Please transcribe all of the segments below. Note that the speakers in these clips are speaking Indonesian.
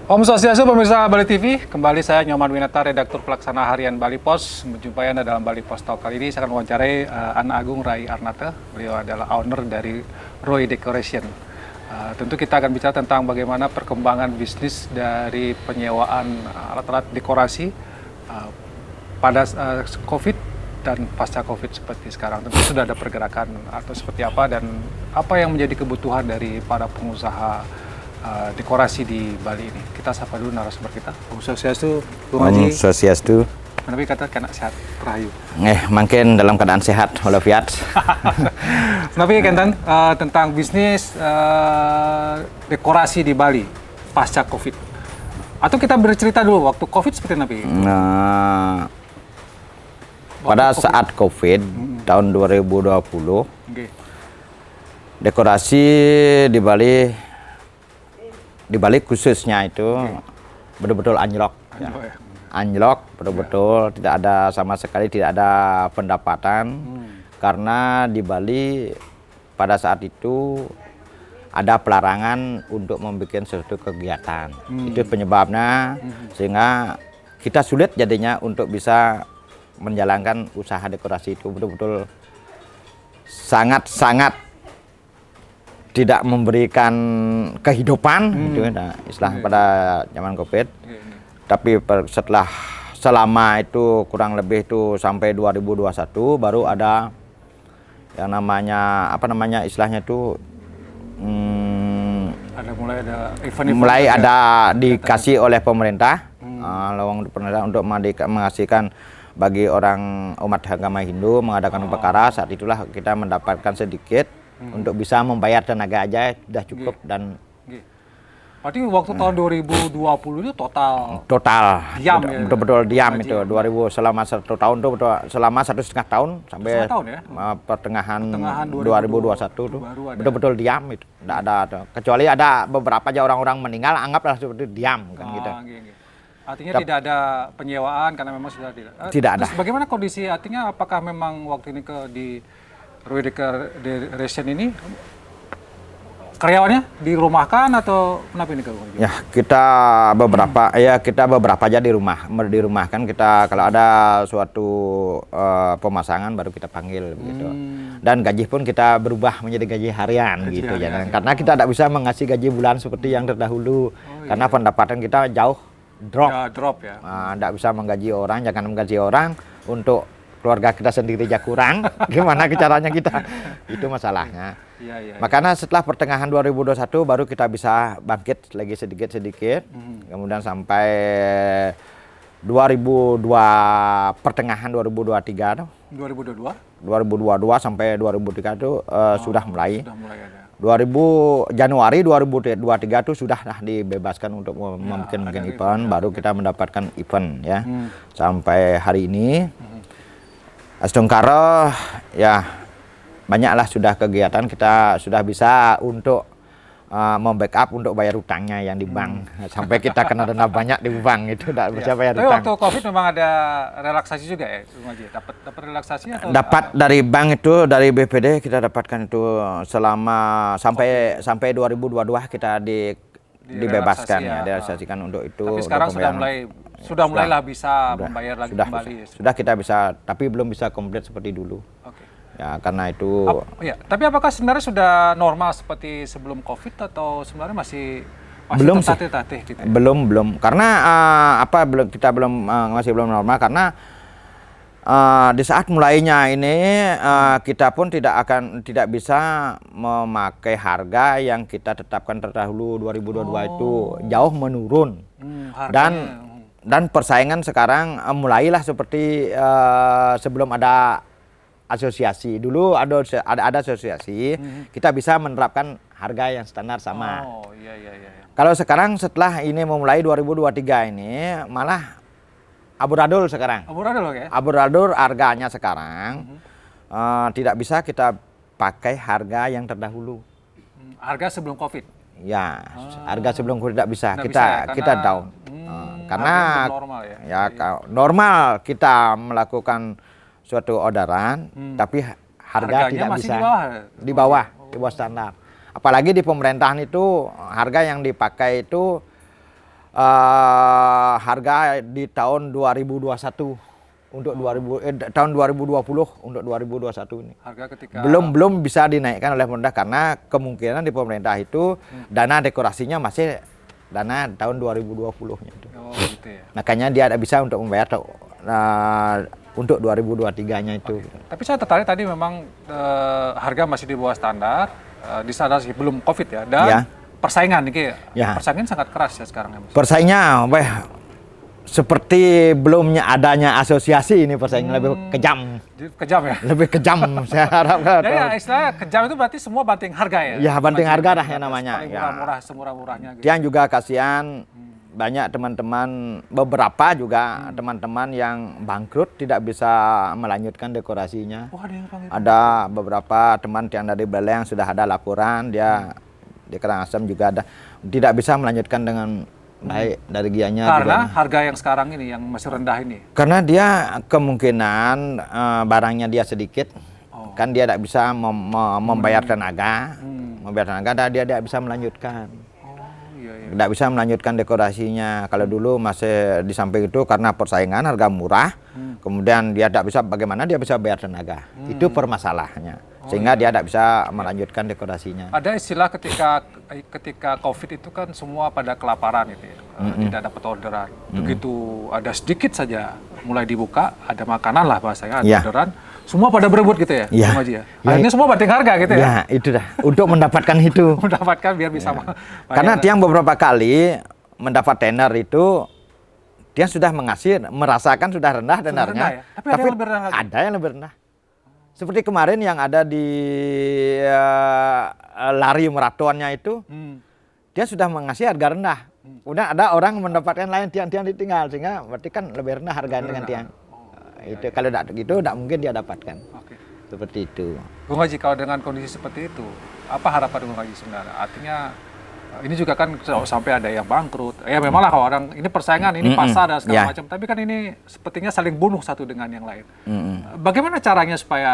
Om Swastiastu, pemirsa Bali TV. Kembali saya Nyoman Winata, redaktur pelaksana harian Bali Pos. Menjumpai Anda dalam Bali Pos Talk. Kali ini saya akan wawancarai Ana Agung Rai Arnata. Beliau adalah owner dari Roy Decoration. Tentu kita akan bicara tentang bagaimana perkembangan bisnis dari penyewaan alat-alat dekorasi pada COVID dan pasca COVID seperti sekarang. Tentu sudah ada pergerakan atau seperti apa dan apa yang menjadi kebutuhan dari para pengusaha dekorasi di Bali ini. Kita sapa dulu narasumber kita. Om Swastiastu, Bung Haji. Om Swastiastu. Nabi kata kena sehat, rahayu. Makin dalam keadaan sehat, walafiat. Nabi kenten tentang bisnis dekorasi di Bali pasca COVID. Atau kita bercerita dulu waktu COVID seperti Nabi. Nah, pada COVID. Saat COVID tahun 2020, dekorasi di Bali khususnya itu betul-betul anjlok. Anjlok, betul-betul tidak ada sama sekali, tidak ada pendapatan. Karena di Bali pada saat itu ada pelarangan untuk membuat suatu kegiatan. Itu penyebabnya sehingga kita sulit jadinya untuk bisa menjalankan usaha dekorasi itu. Betul-betul sangat-sangat tidak memberikan kehidupan gitu, istilah pada zaman COVID. Tapi selama itu kurang lebih itu sampai 2021 baru ada yang namanya istilahnya itu mulai ada dikasih oleh pemerintah lowong pemerintah untuk mengasihkan bagi orang umat agama Hindu mengadakan perkara. Saat itulah kita mendapatkan sedikit untuk bisa membayar tenaga aja sudah cukup. Dan berarti waktu tahun 2020 itu total diam, betul-betul diam itu 2000 selama 1 tahun tuh selama 1,5 tahun sampai pertengahan 2021 tuh betul-betul diam itu. Tidak ada kecuali ada beberapa aja orang-orang meninggal, anggaplah seperti diam kan gitu. Artinya tidak ada penyewaan karena memang sudah tidak ada. Terus bagaimana kondisi, artinya apakah memang waktu ini di Roy Decoration ini karyawannya dirumahkan atau kenapa ini kalau? Ya, kita beberapa aja dirumahkan. Kita kalau ada suatu pemasangan baru kita panggil begitu. Dan gaji pun kita berubah menjadi gaji harian gitu ya. Karena kita tidak bisa mengasih gaji bulan seperti yang terdahulu. Karena pendapatan kita jauh drop ya. Tidak bisa menggaji orang, jangan menggaji orang untuk keluarga kita sendiri aja kurang, gimana caranya kita? Itu masalahnya. Makanya setelah pertengahan 2021 baru kita bisa bangkit lagi sedikit-sedikit. Kemudian sampai pertengahan 2023 tuh. 2022 sampai 2023 itu sudah mulai ada. Januari 2023 itu sudah dibebaskan untuk membuat event, baru kita mendapatkan event ya. Sampai hari ini Astungkara ya banyaklah sudah kegiatan, kita sudah bisa untuk membackup untuk bayar utangnya yang di bank. Sampai kita kena dana banyak di bank itu tidak bisa bayar utang. Tapi waktu COVID memang ada relaksasi juga ya, dapat relaksasi atau? Dapat dari bank itu, dari BPD kita dapatkan itu selama sampai 2022 kita dibebaskan ya, direlaksasikan untuk itu. Tapi sekarang sudah mulailah bisa membayar lagi kembali. Sudah kita bisa, tapi belum bisa komplit seperti dulu. Ya karena itu. Tapi apakah sebenarnya sudah normal seperti sebelum COVID atau sebenarnya masih belum tertatih-tatih gitu? Belum. Karena kita masih belum normal karena di saat mulainya ini kita pun tidak bisa memakai harga yang kita tetapkan terdahulu 2022 itu jauh menurun. Dan persaingan sekarang mulailah seperti sebelum ada asosiasi. Dulu ada asosiasi, kita bisa menerapkan harga yang standar sama. Kalau sekarang setelah ini memulai 2023 ini malah amburadul sekarang. Amburadul harganya sekarang tidak bisa kita pakai harga yang terdahulu. Harga sebelum COVID? Ya, harga sebelum COVID tidak bisa. Kita down. Karena normal kita melakukan suatu orderan, tapi harga tidak bisa di bawah standar. Apalagi di pemerintahan itu harga yang dipakai itu harga di tahun 2021 untuk tahun 2020 untuk 2021 ini. Harga ketika Belum bisa dinaikkan oleh pemerintah karena kemungkinan di pemerintah itu dana dekorasinya masih dana tahun 2020-nya itu. Oh, gitu ya. Makanya dia tidak bisa untuk membayar untuk 2023-nya itu. Tapi saya tertarik tadi memang harga masih di bawah standar, di standar sih belum Covid ya, dan Ya. persaingan nih, Ya. persaingan sangat keras ya sekarang ya, Mas. Persaingnya seperti belumnya adanya asosiasi ini persaingan lebih kejam. Jadi kejam ya. Lebih kejam saya harapkan. Jadi ya istilahnya kejam itu berarti semua banting harga ya. Ya, banting harga dah ya namanya. Paling Ya. murah-murah, semurah-murahnya gitu. Yang juga kasihan banyak teman-teman, beberapa juga teman-teman yang bangkrut tidak bisa melanjutkan dekorasinya. Wah, ada yang panggil. Ada beberapa teman yang dari Beleng sudah ada laporan, dia di Karangasem juga ada tidak bisa melanjutkan dengan baik dari gianya. Karena harga yang sekarang ini yang masih rendah ini. Karena dia kemungkinan barangnya dia sedikit, kan dia tidak bisa membayar tenaga, dan dia tidak bisa melanjutkan. Iya, iya. Tidak bisa melanjutkan dekorasinya. Kalau dulu masih di samping itu karena persaingan harga murah, kemudian dia tidak bisa, bagaimana dia bisa bayar tenaga. Itu permasalahannya. Sehingga dia tidak bisa melanjutkan dekorasinya. Ada istilah ketika Covid itu kan semua pada kelaparan gitu ya. Tidak dapat orderan. Begitu ada sedikit saja mulai dibuka, ada makanan lah bahasanya, ada Ya. orderan, semua pada berebut gitu ya, Ya. Bang Haji ya. Akhirnya semua banting harga gitu ya. Ya, itu dah. Untuk mendapatkan itu. Mendapatkan biar bisa Karena Tiang beberapa kali mendapat tender itu, dia sudah merasakan sudah rendah tendernya. rendah ya? Tapi ada yang lebih rendah lagi? Ada yang lebih rendah. Seperti kemarin yang ada di lari maratonnya itu, dia sudah mengasih harga rendah. Kemudian ada orang mendapatkan lain, tiang-tiang ditinggal, sehingga berarti kan lebih rendah harga dengan tiang. Itu kalau tidak gitu, tidak mungkin dia dapatkan. Oke. Seperti itu. Bung Haji, kalau dengan kondisi seperti itu, apa harapan Bung Haji sebenarnya? Artinya ini juga kan sampai ada yang bangkrut. Ya memang lah kalau orang ini persaingan, ini pasar dan segala macam. Tapi kan ini sepertinya saling bunuh satu dengan yang lain. Bagaimana caranya supaya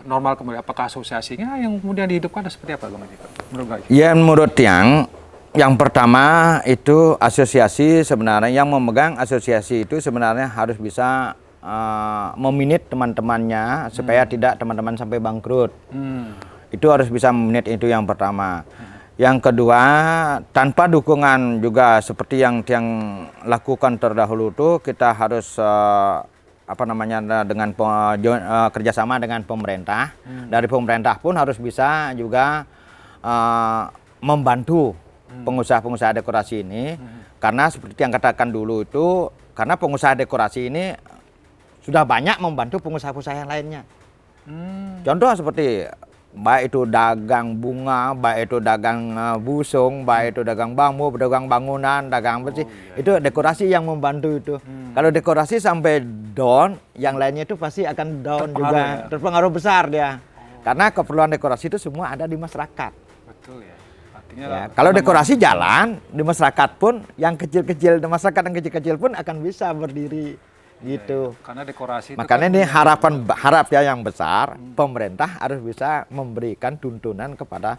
normal kembali? Apakah asosiasinya yang kemudian dihidupkan atau seperti apa, Bung Haji? Menurut Bung Haji? Ya, menurut Tiang, yang pertama itu asosiasi sebenarnya, yang memegang asosiasi itu sebenarnya harus bisa meminit teman-temannya supaya tidak teman-teman sampai bangkrut. Itu harus bisa meminit, itu yang pertama. Yang kedua, tanpa dukungan juga seperti yang Tiang lakukan terdahulu itu, kita harus dengan kerjasama dengan pemerintah. Dari pemerintah pun harus bisa juga membantu pengusaha-pengusaha dekorasi ini, karena seperti yang katakan dulu itu, karena pengusaha dekorasi ini sudah banyak membantu pengusaha-pengusaha yang lainnya. Contoh seperti baik itu dagang bunga, baik itu dagang busung, baik itu dagang bambu, dagang bangunan, dagang bersih, itu dekorasi yang membantu itu. Kalau dekorasi sampai down, yang lainnya itu pasti akan down juga, terpengaruh besar dia. Karena keperluan dekorasi itu semua ada di masyarakat. Betul ya. Artinya Ya, kalau dekorasi jalan di masyarakat pun, yang kecil-kecil di masyarakat yang kecil-kecil pun akan bisa berdiri gitu. karena dekorasi Makanya itu ini harap ya yang besar, pemerintah harus bisa memberikan tuntunan kepada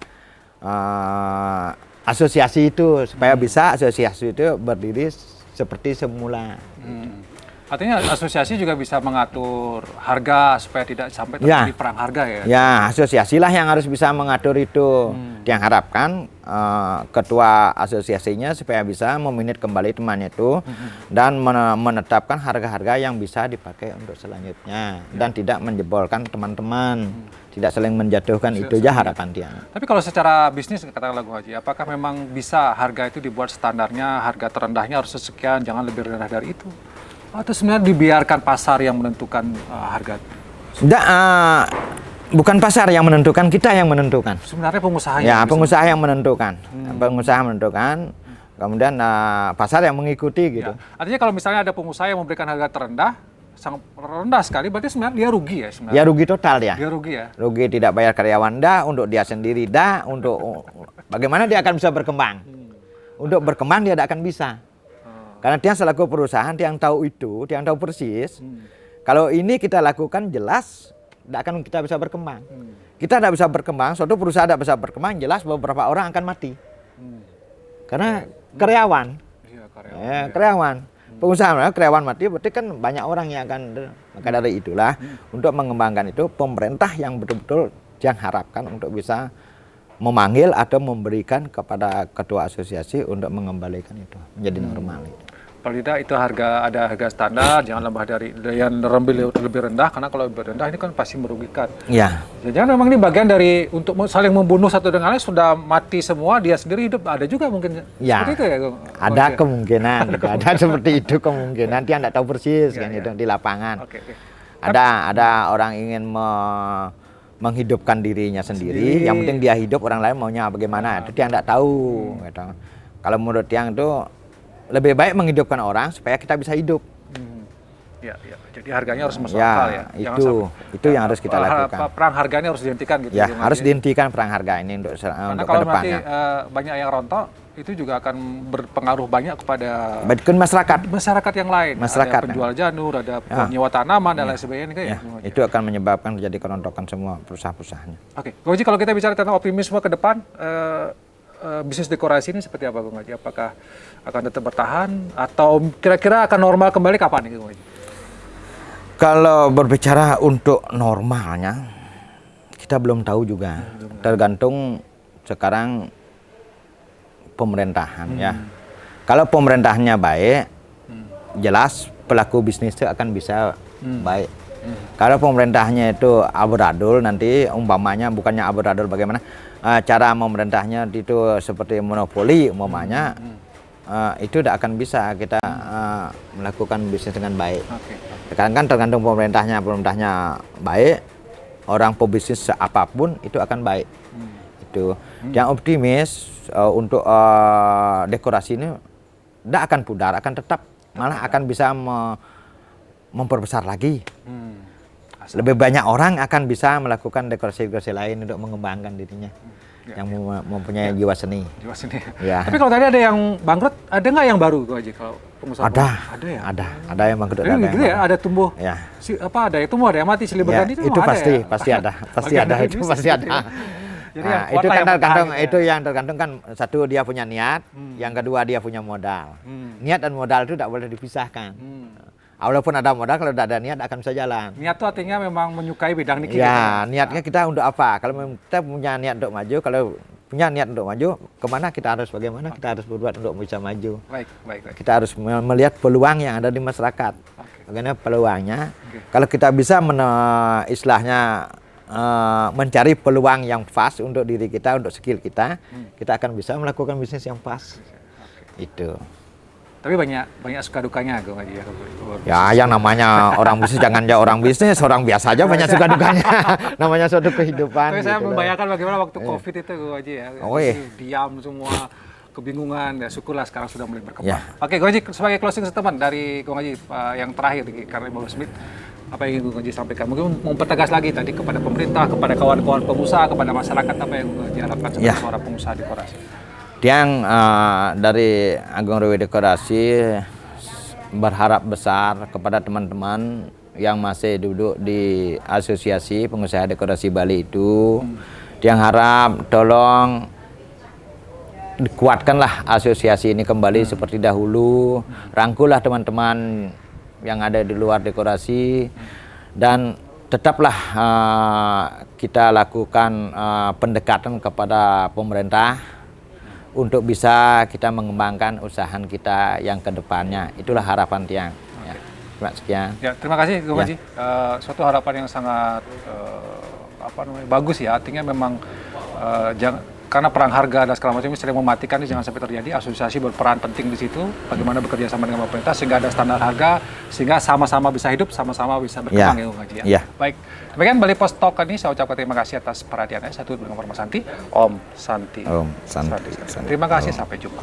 asosiasi itu supaya bisa asosiasi itu berdiri seperti semula. Artinya asosiasi juga bisa mengatur harga supaya tidak sampai terjadi perang harga ya. Ya, asosiasilah yang harus bisa mengatur itu. Yang harapkan ketua asosiasinya supaya bisa meminit kembali temannya itu dan menetapkan harga-harga yang bisa dipakai untuk selanjutnya dan tidak menjebolkan teman-teman, tidak saling menjatuhkan, itu aja harapan dia. Tapi kalau secara bisnis katakanlah Bung Haji, apakah memang bisa harga itu dibuat standarnya, harga terendahnya harus sekian, jangan lebih rendah dari itu? Atau sebenarnya dibiarkan pasar yang menentukan harga? Tidak, bukan pasar yang menentukan, kita yang menentukan. Sebenarnya pengusahanya? Ya, pengusaha yang menentukan. Pengusaha menentukan, kemudian pasar yang mengikuti gitu. Ya. Artinya kalau misalnya ada pengusaha yang memberikan harga terendah, sangat rendah sekali, berarti sebenarnya dia rugi ya sebenarnya? Ya, rugi total dia. Dia rugi ya? Rugi, tidak bayar karyawan dah, untuk dia sendiri dah, untuk bagaimana dia akan bisa berkembang. Untuk berkembang dia tidak akan bisa. Karena dia selaku perusahaan, dia yang tahu itu, dia yang tahu persis. Kalau ini kita lakukan jelas, tidak akan kita bisa berkembang. Kita tidak bisa berkembang, suatu perusahaan tidak bisa berkembang, jelas beberapa orang akan mati. Karena karyawan. Iya, Karyawan. Pengusaha karyawan mati, berarti kan banyak orang yang akan. Maka dari itulah untuk mengembangkan itu pemerintah yang betul-betul yang harapkan untuk bisa memanggil atau memberikan kepada ketua asosiasi untuk mengembalikan itu menjadi normal. Paling tidak itu ada harga standar, jangan lebih dari yang lebih rendah, karena kalau lebih rendah ini kan pasti merugikan. Ya. Jangan memang ini bagian dari untuk saling membunuh satu dengan lain, sudah mati semua, dia sendiri hidup, ada juga mungkin ya, seperti itu ya? Ada kemungkinan, ada seperti itu kemungkinan, dia tidak tahu persis kan itu di lapangan. Okay. Ada orang ingin menghidupkan dirinya sendiri, yang penting dia hidup, orang lain maunya bagaimana, itu dia tidak tahu. Gitu. Kalau menurut yang itu, lebih baik menghidupkan orang supaya kita bisa hidup. Ya. Jadi harganya harus masuk akal ya. Itu yang harus kita lakukan. Perang harganya harus dihentikan gitu. Ya, harus dihentikan perang harga ini untuk karena kalau nanti banyak yang rontok, itu juga akan berpengaruh banyak kepada masyarakat yang lain. Ada penjual janur, ada penyewa tanaman dan lain sebagainya. Itu akan menyebabkan terjadi kerontokan semua perusahaan-perusahaannya. Oke, Bung Haji, kalau kita bicara tentang optimisme ke depan, bisnis dekorasi ini seperti apa, Bung Haji? Apakah akan tetap bertahan atau kira-kira akan normal kembali kapan nih, Bung Haji? Kalau berbicara untuk normalnya, kita belum tahu juga. Tergantung sekarang pemerintahan ya. Kalau pemerintahnya baik, jelas pelaku bisnis itu akan bisa baik. Kalau pemerintahnya itu amburadul, nanti umpamanya bukannya amburadul bagaimana? Cara memerintahnya itu seperti monopoli umpamanya, itu tidak akan bisa kita melakukan bisnis dengan baik. Sekarang kan tergantung pemerintahnya baik, orang pebisnis apapun itu akan baik. Itu yang optimis untuk dekorasi ini tidak akan pudar, akan tetap malah akan bisa memperbesar lagi. Lebih banyak orang akan bisa melakukan dekorasi-dekorasi lain untuk mengembangkan dirinya. Yang mempunyai jiwa seni. Ya. Tapi kalau tadi ada yang bangkrut, ada nggak yang baru Bung Haji kalau pengusaha? Ada ya. Ada yang bangkrut. Ada tumbuh. Ya. Ada yang tumbuh, ada yang mati silih berganti itu pasti ada. Itu pasti ada. Jadi itu kan tergantung itu yang tergantung kan, satu dia punya niat, yang kedua dia punya modal. Niat dan modal itu tidak boleh dipisahkan. Walaupun ada modal, kalau tidak ada niat akan bisa jalan. Niat itu artinya memang menyukai bidang ini. Ya, niatnya kita untuk apa? Kalau kita punya niat untuk maju, kalau punya niat untuk maju, kemana kita harus, bagaimana kita harus berbuat untuk bisa maju. Baik. Kita harus melihat peluang yang ada di masyarakat. Bagaimana peluangnya? Kalau kita bisa istilahnya mencari peluang yang pas untuk diri kita, untuk skill kita, kita akan bisa melakukan bisnis yang pas. Itu. Tapi banyak suka dukanya, Bung Haji ya. Ya, yang namanya orang bisnis jangan jauh orang bisnis, orang biasa aja banyak suka dukanya. Namanya suatu kehidupan. Tapi saya membayangkan bagaimana waktu COVID itu, Bung Haji ya. Diam semua, kebingungan. Ya syukurlah sekarang sudah mulai berkembang. Oke, Bung Haji, sebagai closing statement dari Bung Haji yang terakhir karena Bung Smith, apa yang Bung Haji sampaikan? Mungkin mempertegas lagi tadi kepada pemerintah, kepada kawan-kawan pengusaha, kepada masyarakat, apa yang Bung Haji harapkan sebagai seorang pengusaha dekorasi? Yang dari Agung Rawi Dekorasi berharap besar kepada teman-teman yang masih duduk di Asosiasi Pengusaha Dekorasi Bali itu, yang harap tolong dikuatkanlah asosiasi ini kembali seperti dahulu, rangkullah teman-teman yang ada di luar dekorasi, dan tetaplah kita lakukan pendekatan kepada pemerintah untuk bisa kita mengembangkan usaha kita yang kedepannya. Itulah harapan Tiang. Ya. Sekian. Ya, terima kasih Bung Haji. Suatu harapan yang sangat bagus ya. Artinya memang karena perang harga dan segala macam ini sering mematikan, ini jangan sampai terjadi. Asosiasi berperan penting di situ. Bagaimana bekerja sama dengan pemerintah sehingga ada standar harga, sehingga sama-sama bisa hidup, sama-sama bisa berkembang ya Bung Haji ya. Baik. Demikian Bali Post Talk ini, saya ucapkan terima kasih atas perhatiannya. Saya tutup dengan Mas Santi. Om Santi. Om Santi. Terima kasih, sampai jumpa.